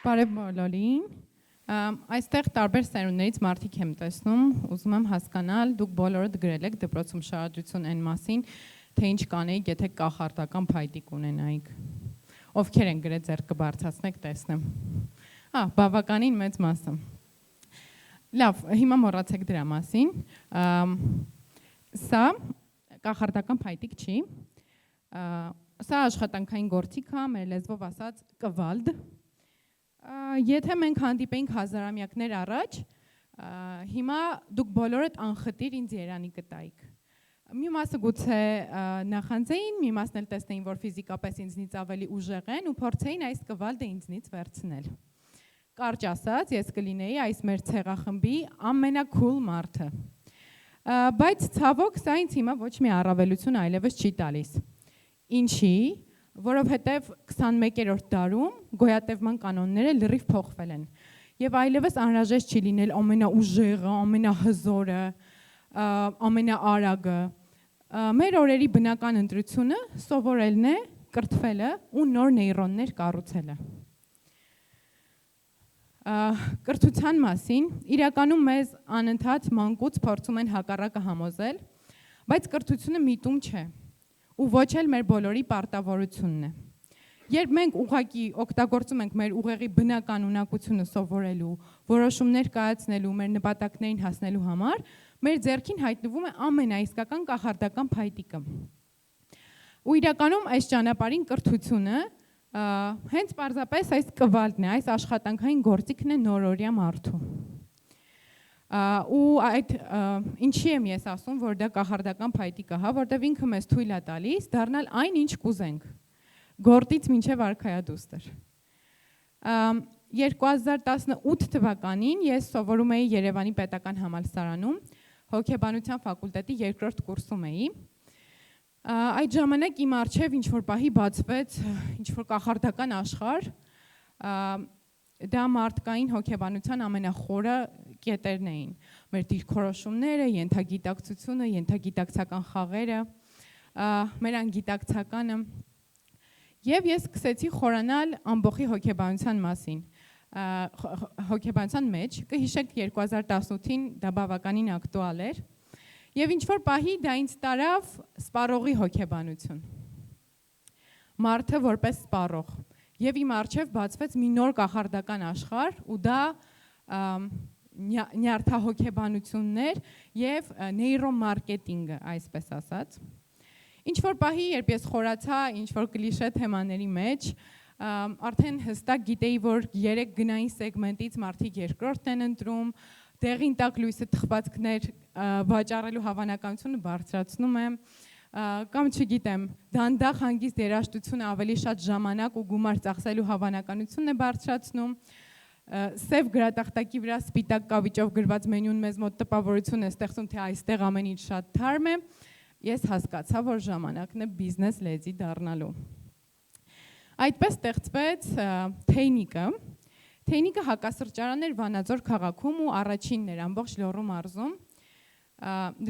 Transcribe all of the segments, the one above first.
Բարև բոլորին։ Այստեղ տարբեր սերունդներից մարդիկ եմ տեսնում, ուզում եմ հասկանալ, դուք բոլորդ գրել եք դպրոցում շարադրություն այն մասին, թե ինչ կանեիք, եթե կախարդական փայտիկ ունենայիք։ Ովքեր են գրել, ձեռք կբարձրացնեք, տեսնեմ։ Բավականին մեծ մասը։ Լավ, հիմա մոռացեք դրա մասին։ Սա կախարդական փայտիկ չի։ Սա աշխատանքային գործիք է, մեր լեզվով ասած կվալդ։ Եթե մենք հանդիպեինք հազարամյակներ առաջ, հիմա դուք բոլորդ անխտիր ինձ երանի կտայիք։ Մի մասը գուցե նախանձեին, մի մասն էլ տեսնեին, որ ֆիզիկապես ինձնից ավելի ուժեղ են ու փորձեին այս կվալդը ինձնից վերցնել։ Կարճ ասած, ես կլինեի այս մեր ցեղախմբի ամենակուլ մարդը։ Բայց ցավոք սա ինձ հիմա ոչ մի առավելություն այլևս չի տալիս։ Ինչի, որովհետև 21-րդ դարում գոյատևման կանոնները լրիվ փոխվել են եւ այլևս անհրաժեշտ չի լինել ամենաուժեղը, ամենահզորը, ամենաարագը։ Մեր օրերի բնական ընտրությունը սովորելն է, կրթվելը ու նոր նեյրոններ կառուցելը։ Կրթության մասին իրականում մեզ անընդհատ մանկուց փորձում են հակառակը համոզել, բայց կրթությունը միտում չէ ու ոչ էլ մեր բոլորի պարտավորությունն է։ Երբ մենք ուղղակի օգտագործում ենք մեր ուղեղի բնական ունակությունը սովորելու, որոշումներ կայացնելու, մեր նպատակներին հասնելու համար, մեր ձեռքին հայտնվում է ամենաիսկական կախարդական փայտիկը։ Ու իրականում այս ճանապարհին կրթությունը հենց պարզապես այս կվալդն է, այս աշխատանքային գործիքն է նորօրյա մարդու։ Ու այդ ինչի եմ ես ասում, որ դա կախարդական փայտիկ է, որտեղ ինքը մեզ թույլ է տալիս դառնալ այն, ինչ կուզենք, գործից մինչև արքայադուստր։ 2018 թվականին ես սովորում էի Երևանի պետական համալսարանում, հոգեբանության ֆակուլտետի երկրորդ կուրսում էի։ Այդ ժամանակ իմ առջև ինչ-որ պահի բացվեց ինչ-որ կախարդական աշխարհ, դա մարդկային հոգեբանության ամենախորը կետերն էին։ Մեր դիրքորոշումները, ենթագիտակցությունը, ենթագիտակցական խաղերը, մեր անգիտակցականը։ Եվ ես սկսեցի խորանալ ամբողջի հոգեբանության մասին։ Հոգեբանության մեջ, կհիշեք 2018-ին դա բավականին ակտուալ էր, եւ ինչ-որ պահի դա ինձ տարավ սպառողի հոգեբանություն։ Մարդը որպես սպառող։ Եվ իմ առջև բացվեց մի նոր կախարդական աշխարհ ու դա նյարդահոգեբանություններ եւ նեյրոմարկետինգը, այսպես ասած։ Ինչ-որ պահի, երբ ես խորացա ինչ-որ կլիշե թեմաների մեջ, արդեն հստակ գիտեի, որ 3 գնային սեգմենտից մարդիկ երկրորդն են ընտրում, դեղին տակ լույսը թխվածքներ վաճառելու հավանականությունը բարձրացնում է, կամ չգիտեմ, դանդաղ հանգիստ երաժշտությունը ավելի շատ ժամանակ ու գումար ծախսելու հավանականությունն է բարձրացնում, սև գրատախտակի վրա սպիտակ կավիճով գրված մենյուն մեզ մոտ տպավորություն է ստեղծում, թե այստեղ ամեն ինչ շատ թարմ է, ես հասկացա, որ ժամանակն է բիզնես լեդի դառնալու։ Այդպես ստեղծվեց Թեյնիկը։ Թեյնիկը հակասրճարան էր Վանաձոր քաղաքում ու առաջինն էր ամբողջ Լոռու մարզում,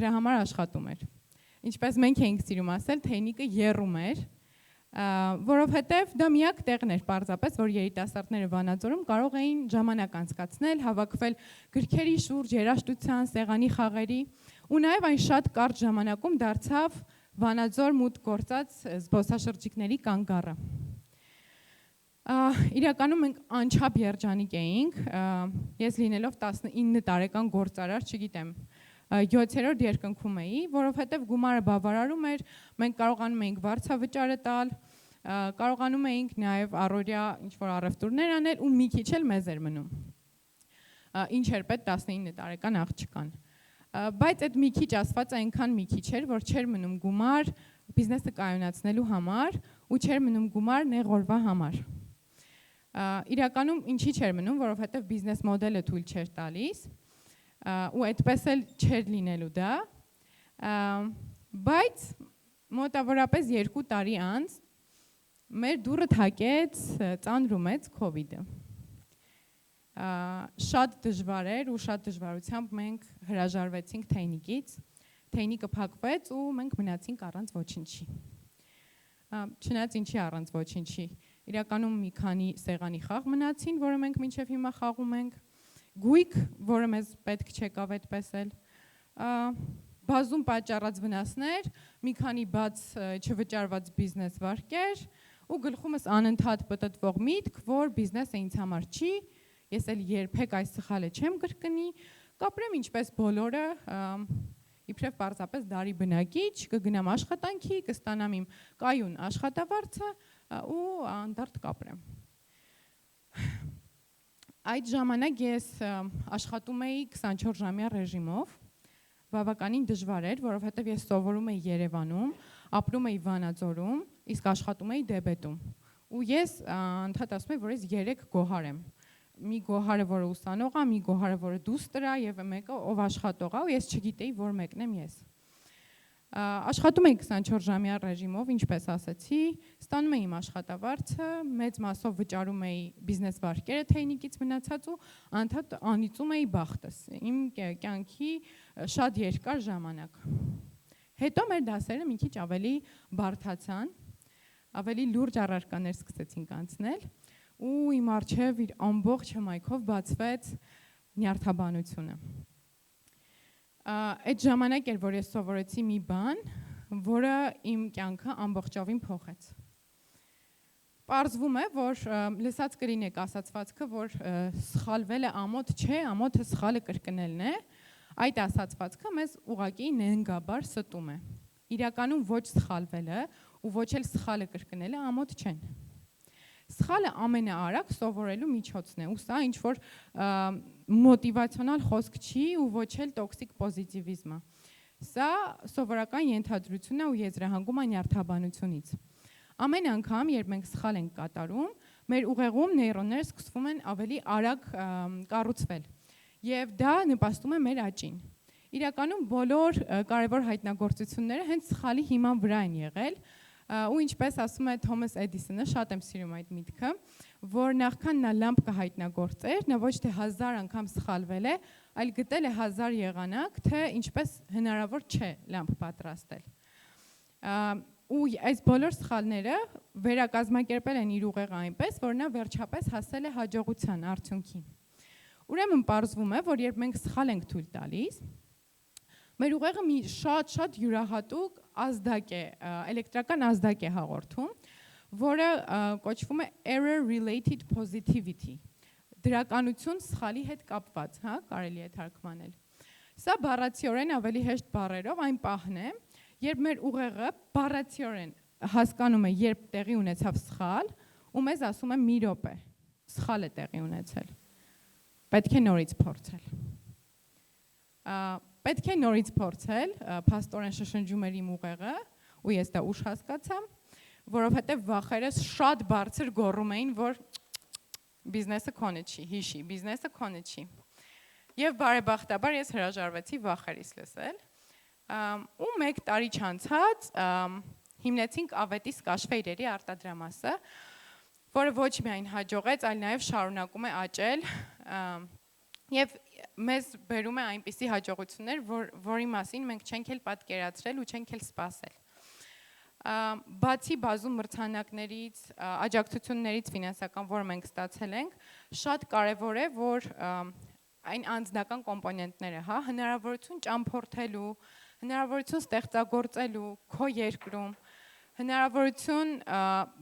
դրա համար աշխատում էր։ Ինչպես մենք էինք սիրում ասել, Թեյնիկը եռում էր, որովհետև դա միակ տեղն էր պարզապես, որ երիտասարդները Վանաձորում կարող էին ժամանակ անցկացնել, հավաքվել գրքերի շուրջ, երաժշտության, սեղանի խաղերի, ու նաև այն շատ կարճ ժամանակում դարձավ Վանաձոր մուտք գործած զբոսաշրջիկների կանգառը։ Իրականում մենք անչափ երջանիկ էինք, ես լինելով 19 տարեկան գործարար, չգիտեմ, 7-րդ երկնքում էի, որովհետև գումարը բավարարում էր, մենք կարողանում էինք վարձավճարը տալ, կարողանում էինք նաև առօրյա ինչ-որ առևտուրներ անել ու մի քիչ էլ մեզ էր մնում։ Ինչ էր պետք 19 տարեկան աղջկան։ Բայց այդ մի քիչ ասված այնքան մի քիչ էր, որ չէր մնում գումար բիզնեսը կայունացնելու համար ու չէր մնում գումար նեղ օրվա համար։ Իրականում ինչի չէր մնում, որովհետև բիզնես մոդելը թույլ չէր տալիս ու այդպես էլ չէր լինելու դա, բայց մոտավորապես 2 տարի անց մեր դուռը թակեց ծանր ու մեծ քովիդը։ Շատ դժվար էր ու շատ դժվարությամբ մենք հրաժարվեցինք Թեյնիկից, Թեյնիկը փակվեց ու մենք մնացինք առանց ոչինչի։ Չնայած ինչի առանց ոչինչի, իրականում մի քանի սեղանի խաղ մնացին, որը մենք մինչև հիմա խաղում ենք, գույք, որը մեզ պետք չեկավ այդպես էլ, բազում պատճառած վնասներ, մի քանի բաց չվճարված բիզնես վարկեր ու գլխումս անընդհատ պտտվող միտք, որ բիզնեսը ինձ համար չի, ես էլ երբեք այս սխալը չեմ կրկնի, կապրեմ ինչպես բոլորը, իբրև պարզապես դարի բնակիչ, կգնամ աշխատանքի, կստանամ իմ կայուն աշխատավարձը ու անդարդ կապրեմ։ Այդ ժամանակ ես աշխատում էի 24 ժամյա ռեժիմով, բավականին դժվար էր, որովհետև ես սովորում էի Երևանում, ապրում էի Վանաձորում, իսկ աշխատում էի Դեբետում։ Ու ես անդադ ասում եմ, որ ես 3 գոհար եմ։ Մի գոհարը, որը ուսանող է, մի գոհարը, որը դուստր է, եւ մեկը, ով աշխատող է, ու ես չգիտեի, որ մեկն եմ ես։ Աշխատում էի 24 ժամյա ռեժիմով, ինչպես ասացի, ստանում էի իմ աշխատավարձը, մեծ մասով վճարում էի բիզնես վարկերը թեյնիկից մնացած ու անդադ անիծում էի բախտս։ Իմ կյանքի շատ երկար ժամանակ։ Հետո մեր դասերը մի քիչ ավելի բարդացան, ավելի լուրջ առարկաներ սկսեցինք անցնել ու իմ առջև իր ամբողջ հմայքով բացվեց նյարդաբանությունը։ Այդ ժամանակ էր, որ ես սովորեցի մի բան, որը իմ կյանքը ամբողջովին փոխեց։ Պարզվում է, որ լսած կլինեք ասացվածքը, որ սխալվելը ամոթ չէ, ամոթը սխալը կրկնելն է, այդ ասացվածքը մեզ ուղղակի նենգաբար ստում է։ Իրականում ոչ սխալվելը ու ոչ էլ սխալը կրկնելը ամոթ չեն։ Սխալը ամենաարագ սովորելու միջոցն է, ու սա ինչ-որ մոտիվացիոնալ խոսք չի ու ոչ էլ տոքսիկ պոզիտիվիզմ է։ Սա սովորական ենթադրություն է ու եզրահանգում է նյարդաբանությունից։ Ամեն անգամ, երբ մենք սխալ ենք կատարում, մեր ուղեղում նեյրոնները սկսվում են ավելի արագ կառուցվել, եւ դա նպաստում է մեր աճին։ Իրականում բոլոր կարևոր հայտնագործությունները հենց սխալի հիման վրա են եղել, ու ինչպես ասում է Թոմաս Էդիսոնը, շատ եմ սիրում այդ միտքը, որ նախքան նա լամպ կհայտնագործեր, նա ոչ թե 1000 անգամ սխալվել է, այլ գտել է 1000 եղանակ, թե ինչպես հնարավոր չէ լամպ պատրաստել։ Ու այս բոլոր սխալները վերակազմակերպել են իր ուղեղը այնպես, որ նա վերջապես հասել է հաջողության արդյունքին։ Ուրեմն պարզվում է, որ երբ մենք սխալ ենք թույլ տալիս, մեր ուղեղը մի շատ յուրահատուկ ազդակ է, էլեկտրական ազդակ է հաղորդում, որը կոչվում է error related positivity, դրականություն սխալի հետ կապված, կարելի է թարգմանել։ Սա բառացիորեն ավելի հեշտ բառերով այն պահն է, երբ մեր ուղեղը բառացիորեն հասկանում է, երբ տեղի ունեցավ սխալ, ու մեզ ասում է մի րոպե, սխալ է տեղի ունեցել, պետք է նորից փորձել։ Պետք է նորից փորձել, փաստորեն շշնջում էր իմ ուղեղը, ու ես դա ուշ հասկացա, որովհետև վախերս շատ բարձր գոռում էին, որ բիզնեսը քոնը չի, հիշի, բիզնեսը քոնը չի։ Եվ բարեբախտաբար ես հրաժարվեցի վախերից լսել, ու 1 տարի չանցած հիմնեցինք Ավետիս կաշվե իրերի արտադրամասը, որը ոչ միայն հաջողեց, այլ նաև շարունակում է աճել, եւ մեզ բերում է այնպիսի հաջողություններ, որի մասին մենք չենք էլ պատկերացրել ու չենք էլ սպասել։ Բացի բազում մրցանակներից, աջակցություններից ֆինանսական, որ մենք ստացել ենք, շատ կարևոր է, որ այն անձնական կոմպոնենտները, հնարավորություն ճամփորդելու, հնարավորություն ստեղծագործելու քո երկրում, հնարավորություն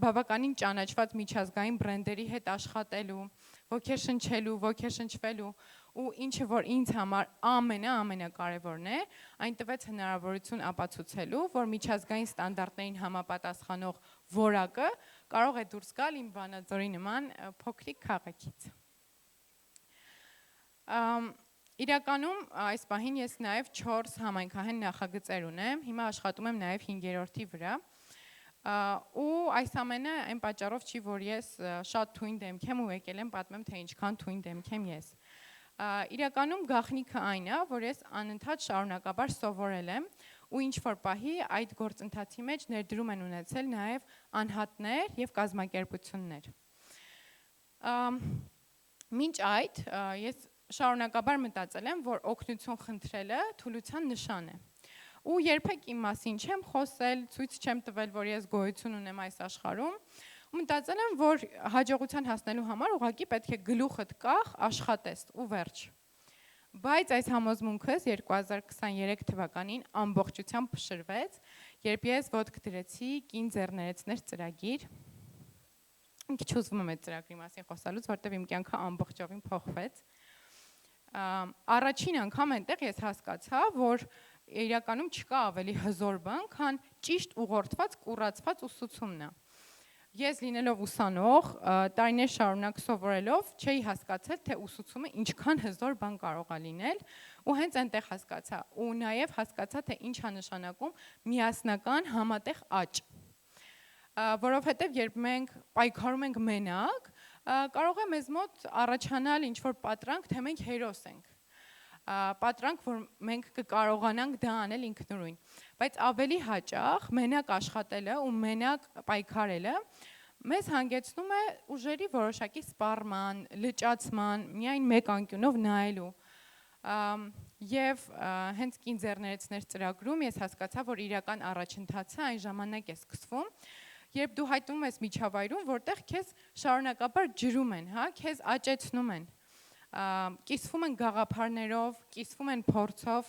բավականին ճանաչված միջազգային բրենդերի հետ աշխատելու, ոգեշնչելու, ոգեշնչվելու ու ինչը որ ինձ համար ամենակարևորն է, այն տվեց հնարավորություն ապացուցելու, որ միջազգային ստանդարտներին համապատասխանող որակը կարող է դուրս գալ իմ Վանաձորի նման փոքրիկ քաղաքից։ Իրականում այս պահին ես նաև 4 համայնքահեն նախագծեր ունեմ, հիմա աշխատում եմ նաև 5-րդի վրա, ու այս ամենը այն պատճառով չի, որ ես շատ թույն դեմք եմ ու եկել եմ պատմեմ, թե ինչքան թույն դեմք եմ ես։ Իրականում գաղտնիքը այն է, որ ես անընդհատ շարունակաբար սովորել եմ ու ինչ-որ պահի այդ գործընթացի մեջ ներդրում են ունեցել նաև անհատներ և կազմակերպություններ։ Մինչ այդ ես շարունակաբար մտածել եմ, որ օգնություն խնդրելը թուլության նշան է։ Ու երբեք իմ մասին չեմ խոսել, ցույց չեմ տվել, որ ես գոյություն ունեմ այս աշխարհում, Մտածել եմ, որ հաջողության հասնելու համար ուղղակի պետք է գլուխդ կախ, աշխատես ու վերջ։ Բայց այս համոզմունքս 2023 թվականին ամբողջությամբ փշրվեց, երբ ես ոտք դրեցի կին ձեռներեցներ ծրագիր։ Քիչ ուզում եմ այդ ծրագրի մասին խոսալուց, որտեղ իմ կյանքը ամբողջովին փոխվեց։ Առաջին անգամ այնտեղ ես հասկացա, որ իրականում չկա ավելի հզոր բան, քան ճիշտ ուղղորդված, կուրացված ուսուցումն է։ Ես լինելով ուսանող, տարիներ շարունակ սովորելով, չէի հասկացել, թե ուսուցումը ինչքան հզոր բան կարող է լինել, ու հենց այնտեղ հասկացա, ու նաև հասկացա, թե ինչ է նշանակում միասնական համատեղ աճ։ Որովհետև երբ մենք պայքարում ենք մենակ, կարող է մեզ մոտ առաջանալ ինչ-որ պատրանք, թե մենք հերոս ենք։ Պատրանք, որ մենք կկարողանանք դա անել ինքնուրույն, բայց ավելի հաճախ մենակ աշխատելը ու մենակ պայքարելը մեզ հանգեցնում է ուժերի որոշակի սպառման, լճացման, միայն մեկ անկյունով նայելու։ Եվ հենց կին ձեռներեցներ ծրագրում ես հասկացա, որ իրական առաջընթացը այն ժամանակ է սկսվում, երբ դու հայտնվում ես միջավայրում, որտեղ քեզ շարունակաբար ջրում են, քեզ աճեցնում են, կիսվում են գաղափարներով, կիսվում են փորձով,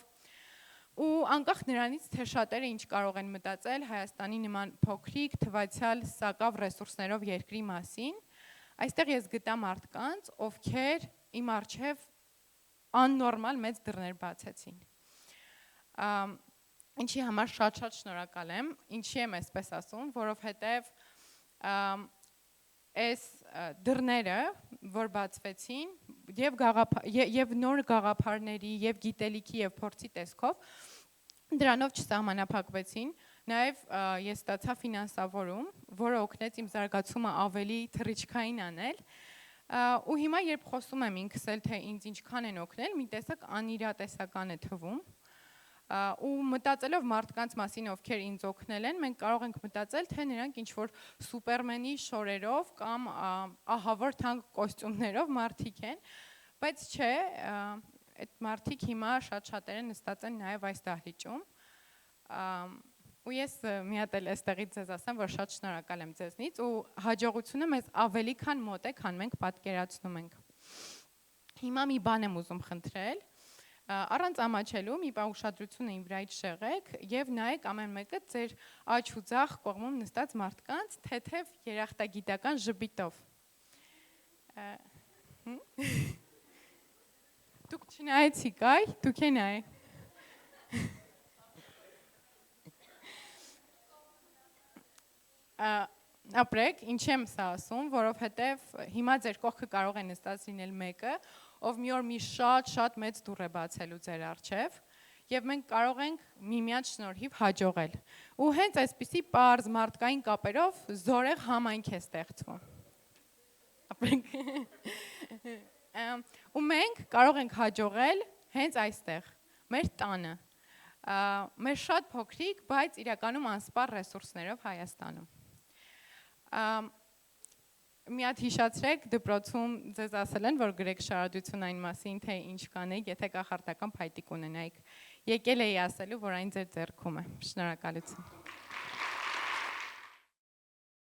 ու անկախ նրանից, թե շատերը ինչ կարող են մտածել Հայաստանի նման փոքրիկ, թվացial սակավ ռեսուրսներով երկրի մասին, այստեղ ես գտա մարդկանց, ովքեր իմ առջև աննորմալ մեծ դռներ բացեցին։ Ինչի համար շատ շնորհակալ եմ, ինչի եմ այսպես ասում, որովհետև այս դռները, որ բացվեցին, եւ նոր գաղափարների, եւ գիտելիքի, եւ փորձի տեսքով, դրանով չսահմանափակվեցին, նաեւ ես ստացա ֆինանսավորում, որը օգնեց իմ զարգացումը ավելի թռիչքային անել, ու հիմա երբ խոսում եմ ինքս էլ, թե ինձ ինչքան են օգնել, մի տեսակ անիրատեսական է թվում, ու մտածելով մարդկանց մասին, ովքեր ինձ օգնել են, մենք կարող ենք մտածել, թե նրանք ինչ-որ սուպերմենի շորերով կամ ահավոր թանկ կոստյումներով մարդիկ են, բայց չէ, այդ մարդիկ հիմա շատ-շատերը նստած են նաև այս դահլիճում, ու ես մի հատ էլ այստեղից ձեզ ասեմ, որ շատ շնորհակալ եմ ձեզնից, ու հաջողությունը մեզ ավելի քան մոտ է, քան մենք պատկերացնում ենք։ Հիմա մի բան եմ ուզում խնդրել, առանց ամաչելու մի բան ուշադրությունը իմ վրայից շեղեք եւ նայեք ամեն մեկը ձեր աջ ու ձախ կողմում նստած մարդկանց թեթև երախտագիտական ժպիտով։ Դուք չնայեցիք, այ, դուք է նայ։ Ապրեք, ինչ եմ սա ասում, որովհետև հիմա ձեր կողքը կարող է նստած լինել մեկը, ով մի օր մի շատ մեծ դուռ է բացելու ձեր առջև, եւ մենք կարող ենք միմյանց շնորհիվ հաջողել։ Ու հենց այսպիսի պարզ մարդկային կապերով զորեղ համայնք է ստեղծվում։ Ապրենք։ Ու մենք կարող ենք հաջողել հենց այստեղ, մեր տանը, մեր շատ փոքրիկ, բայց իրականում անսպառ ռեսուրսներով Հայաստանում։ Մի հատ հիշացրեք, դպրոցում ձեզ ասել են, որ գրեք շարադրություն այն մասին, թե ինչ կանեք, եթե կախարդական փայտիկ ունենայիք։ Եկել էի ասելու, որ այն ձեր ձեռքում է։ Շնորհակալություն։